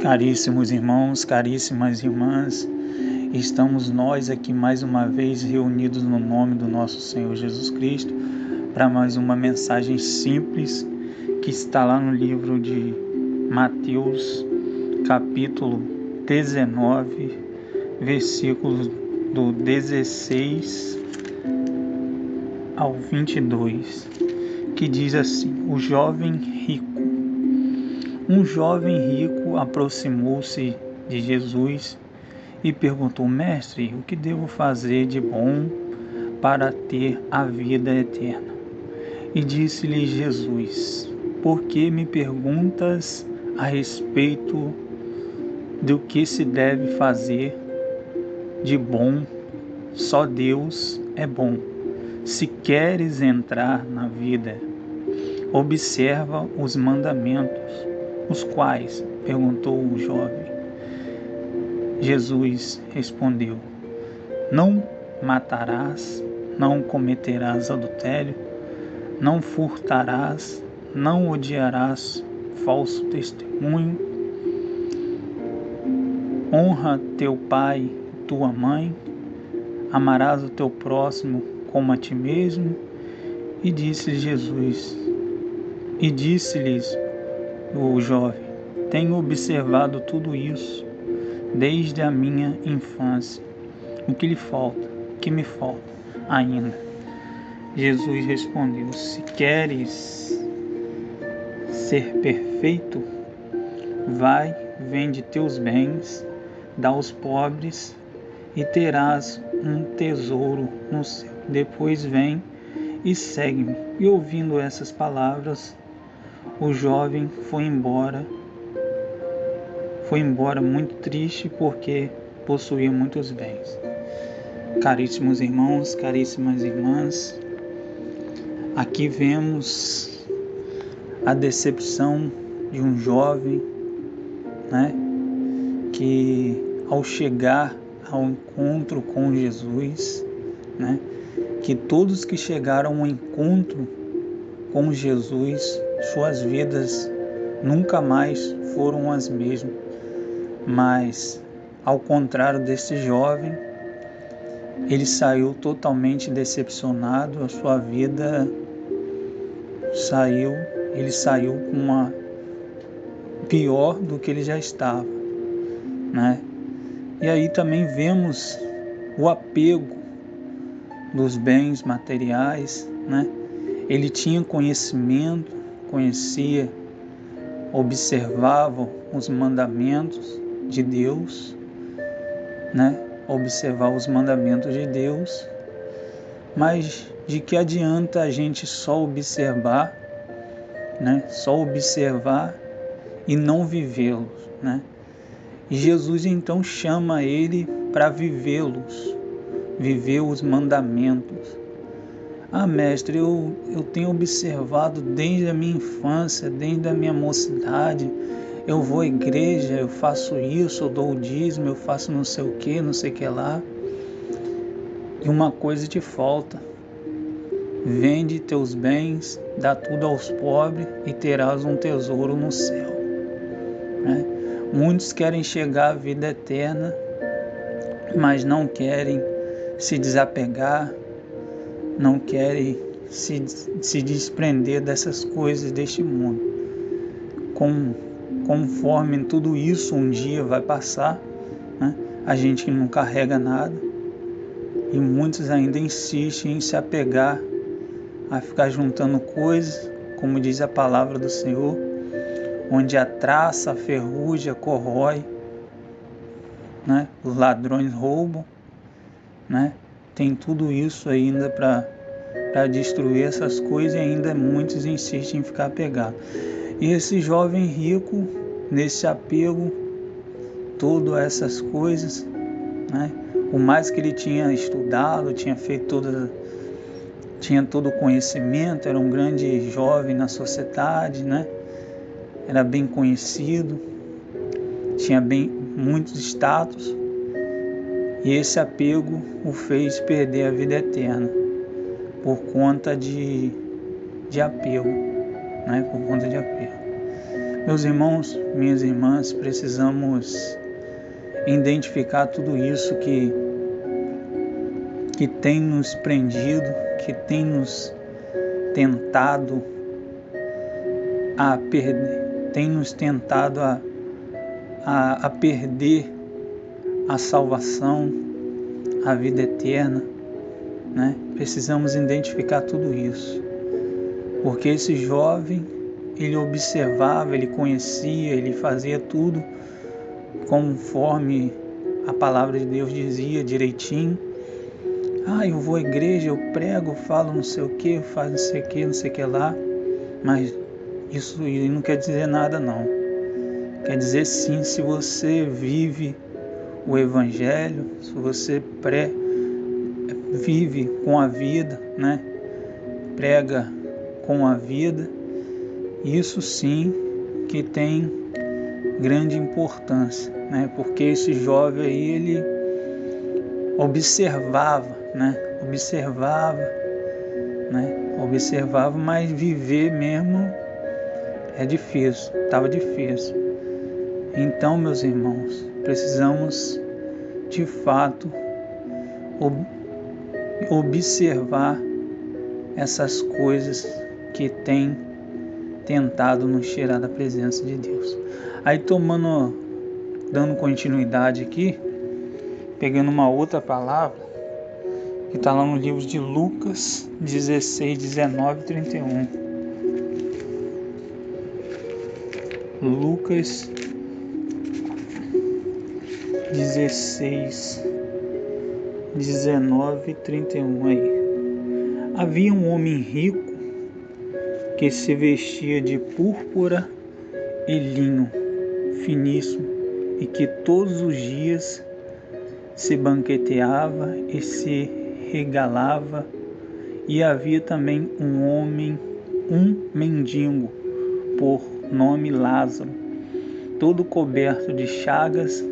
Caríssimos irmãos, caríssimas irmãs, estamos nós aqui mais uma vez reunidos no nome do nosso Senhor Jesus Cristo para mais uma mensagem simples que está lá no livro de Mateus, capítulo 19, versículos do 16 ao 22, que diz assim: o jovem rico. Um jovem rico aproximou-se de Jesus e perguntou: Mestre, o que devo fazer de bom para ter a vida eterna? E disse-lhe Jesus: Por que me perguntas a respeito do que se deve fazer de bom? Só Deus é bom. Se queres entrar na vida, observa os mandamentos. Os quais? Perguntou o jovem. Jesus respondeu: Não matarás, não cometerás adultério, não furtarás, não odiarás falso testemunho, honra teu pai e tua mãe, amarás o teu próximo como a ti mesmo. E disse-lhes o jovem: Tenho observado tudo isso desde a minha infância. O que lhe falta? O que me falta ainda? Jesus respondeu: Se queres ser perfeito, vai, vende teus bens, dá aos pobres e terás um tesouro no céu. Depois vem e segue-me. E ouvindo essas palavras, o jovem foi embora muito triste, porque possuía muitos bens. Caríssimos irmãos, caríssimas irmãs, aqui vemos a decepção de um jovem, que ao chegar ao encontro com Jesus, que todos que chegaram ao encontro com Jesus, suas vidas nunca mais foram as mesmas. Mas, ao contrário desse jovem, ele saiu totalmente decepcionado, a sua vida ele saiu com uma pior do que ele já estava, E aí também vemos o apego dos bens materiais, Ele tinha conhecimento, conhecia, observava os mandamentos de Deus, observar os mandamentos de Deus, mas de que adianta a gente só observar, e não vivê-los, E Jesus então chama ele para vivê-los, viver os mandamentos. Mestre, eu tenho observado desde a minha infância, desde a minha mocidade, eu vou à igreja, eu faço isso, eu dou o dízimo, eu faço não sei o que, não sei o que lá. E uma coisa te falta: vende teus bens, dá tudo aos pobres e terás um tesouro no céu. Muitos querem chegar à vida eterna, mas não querem se desapegar, não querem se desprender dessas coisas deste mundo. Conforme tudo isso um dia vai passar, a gente não carrega nada, e muitos ainda insistem em se apegar, a ficar juntando coisas, como diz a palavra do Senhor, onde a traça, a ferrugem corrói, os ladrões roubam, Tem tudo isso ainda para destruir essas coisas, e ainda muitos insistem em ficar apegados. E esse jovem rico, nesse apego todo a essas coisas, por mais que ele tinha estudado, tinha todo o conhecimento, era um grande jovem na sociedade, era bem conhecido, tinha muito status, e esse apego o fez perder a vida eterna por conta de apego, Por conta de apego. Meus irmãos, minhas irmãs, precisamos identificar tudo isso que tem nos prendido, que tem nos tentado a perder, tem nos tentado a perder a salvação, a vida eterna, né? Precisamos identificar tudo isso, porque esse jovem, ele observava, ele conhecia, ele fazia tudo conforme a palavra de Deus dizia direitinho. Eu vou à igreja, eu prego, falo não sei o que, faço não sei o que lá, mas isso não quer dizer nada não. Quer dizer sim, se você vive o Evangelho, se você vive com a vida, né? Prega com a vida, isso sim que tem grande importância, né? Porque esse jovem aí, ele observava, mas viver mesmo é difícil, estava difícil. Então, meus irmãos, precisamos de fato observar essas coisas que têm tentado nos tirar da presença de Deus. Aí dando continuidade aqui, pegando uma outra palavra, que está lá no livro de Lucas 16, 19 e 31. Lucas 16, 19 e 31 aí. Havia um homem rico que se vestia de púrpura e linho finíssimo e que todos os dias se banqueteava e se regalava. E havia também um mendigo, por nome Lázaro, todo coberto de chagas,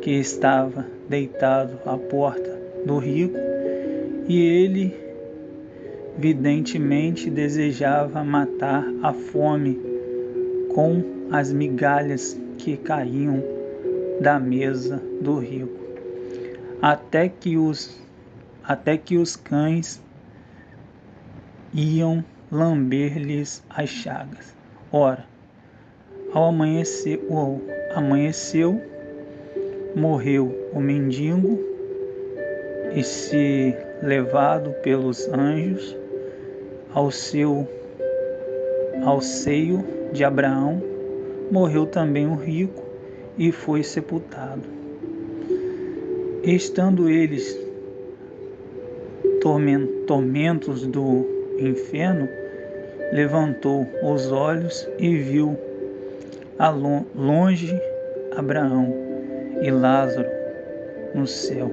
que estava deitado à porta do rico, e ele evidentemente desejava matar a fome com as migalhas que caíam da mesa do rico, até que os cães iam lamber-lhes as chagas. Ora, amanheceu, morreu o mendigo, e se levado pelos anjos ao seio de Abraão, morreu também o rico e foi sepultado. Estando eles tormentos do inferno, levantou os olhos e viu longe Abraão e Lázaro no céu,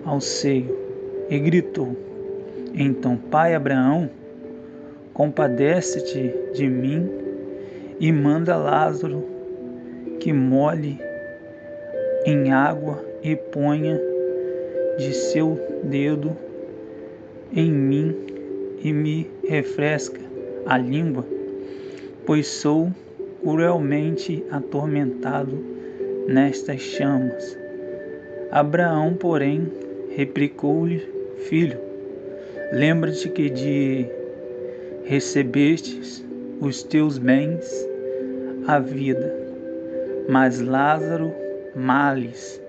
ao seio, e gritou: Então, Pai Abraão, compadece-te de mim e manda Lázaro que molhe em água e ponha de seu dedo em mim e me refresca a língua, pois sou cruelmente atormentado nestas chamas. Abraão, porém, replicou-lhe: Filho, lembra-te que recebestes os teus bens, a vida, mas Lázaro males.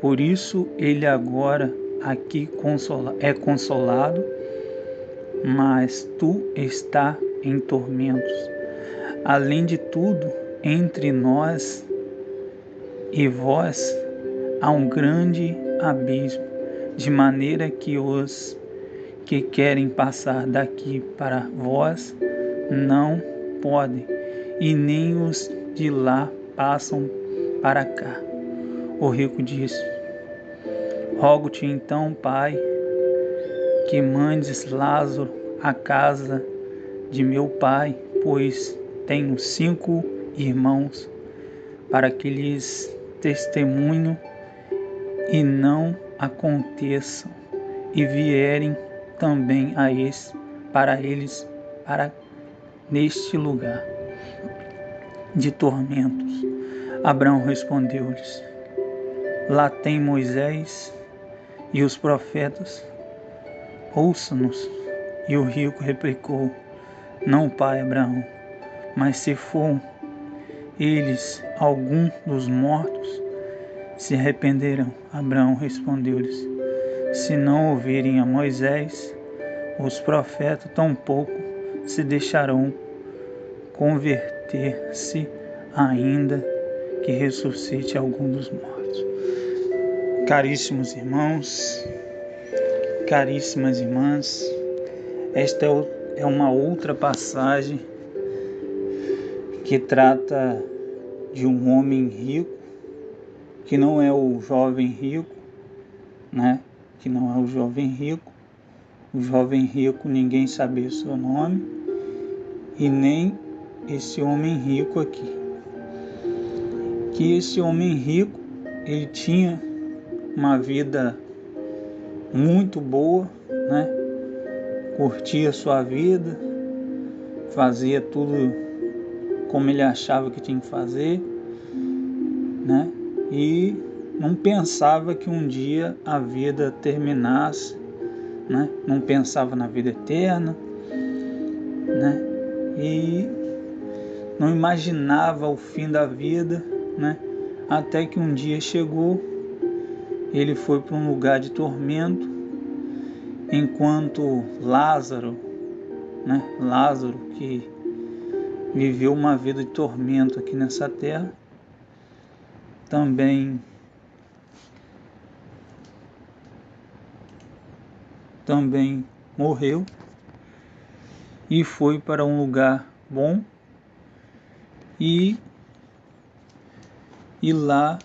Por isso ele agora aqui é consolado, mas tu está em tormentos. Além de tudo, entre nós e vós há um grande abismo, de maneira que os que querem passar daqui para vós não podem, e nem os de lá passam para cá. O rico disse: Rogo-te então, Pai, que mandes Lázaro à casa de meu pai, pois tenho 5 irmãos, para que lhes testemunho e não aconteçam, e vierem também para neste lugar. de tormentos. Abraão respondeu-lhes: lá tem Moisés e os profetas, ouça-nos. E o rico replicou: não, pai Abraão, mas se for eles algum dos mortos, se arrependerão. Abraão respondeu-lhes: se não ouvirem a Moisés, os profetas tampouco se deixarão converter-se, ainda que ressuscite algum dos mortos. Caríssimos irmãos, caríssimas irmãs, esta é uma outra passagem que trata de um homem rico, que não é o jovem rico, né? Que não é o jovem rico. O jovem rico, ninguém sabia o seu nome, e nem esse homem rico aqui. Que esse homem rico, ele tinha uma vida muito boa, né? Curtia a sua vida, fazia tudo como ele achava que tinha que fazer, né? E não pensava que um dia a vida terminasse, né? Não pensava na vida eterna, né? E não imaginava o fim da vida, né? Até que um dia chegou, ele foi para um lugar de tormento, enquanto Lázaro, né? Lázaro, que viveu uma vida de tormento aqui nessa terra, também morreu e foi para um lugar bom, e lá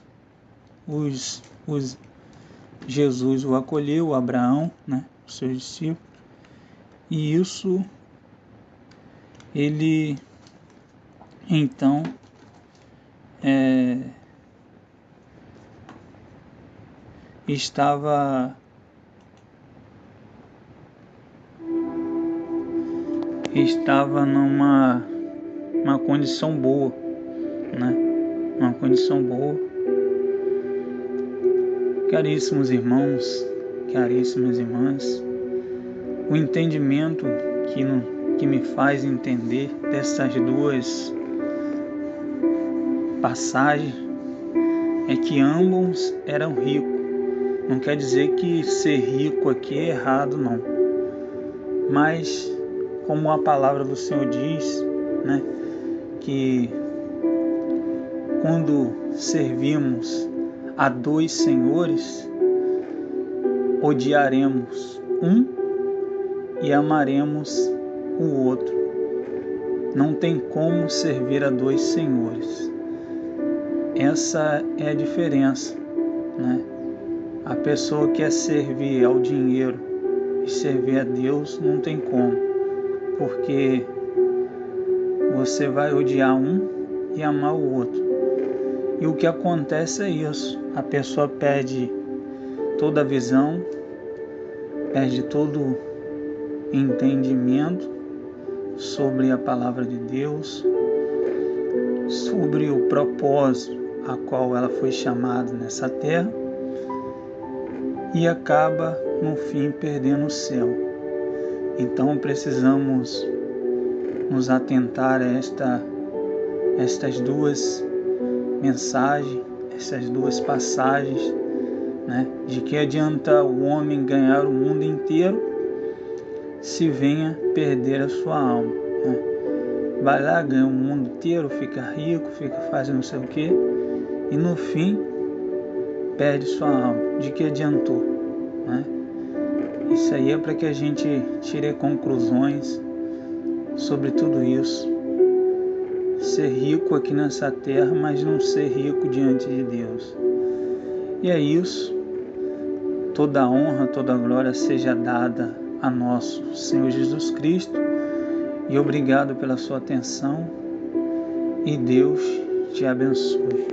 Jesus o acolheu, Abraão, né, os seus discípulos, e isso ele então estava numa condição boa, né? Uma condição boa. Caríssimos irmãos, caríssimas irmãs, o entendimento que me faz entender dessas duas passagens é que ambos eram ricos. Não quer dizer que ser rico aqui é errado, não. Mas, como a palavra do Senhor diz, né, que quando servimos a dois senhores, odiaremos um e amaremos o outro. Não tem como servir a dois senhores. Essa é a diferença, né? A pessoa que quer servir ao dinheiro e servir a Deus, não tem como, porque você vai odiar um e amar o outro. E o que acontece é isso: a pessoa perde toda a visão, perde todo entendimento sobre a palavra de Deus, sobre o propósito a qual ela foi chamada nessa terra, e acaba no fim perdendo o céu. Então precisamos nos atentar a estas duas mensagens, essas duas passagens, né? De que adianta o homem ganhar o mundo inteiro se venha perder a sua alma, né? Vai lá, ganha o mundo inteiro, fica rico, fica fazendo não sei o quê, e no fim perde sua alma. De que adiantou, né? Isso aí é para que a gente tire conclusões sobre tudo isso. Ser rico aqui nessa terra, mas não ser rico diante de Deus. E é isso. Toda a honra, toda a glória seja dada a nosso Senhor Jesus Cristo. E obrigado pela sua atenção. E Deus te abençoe.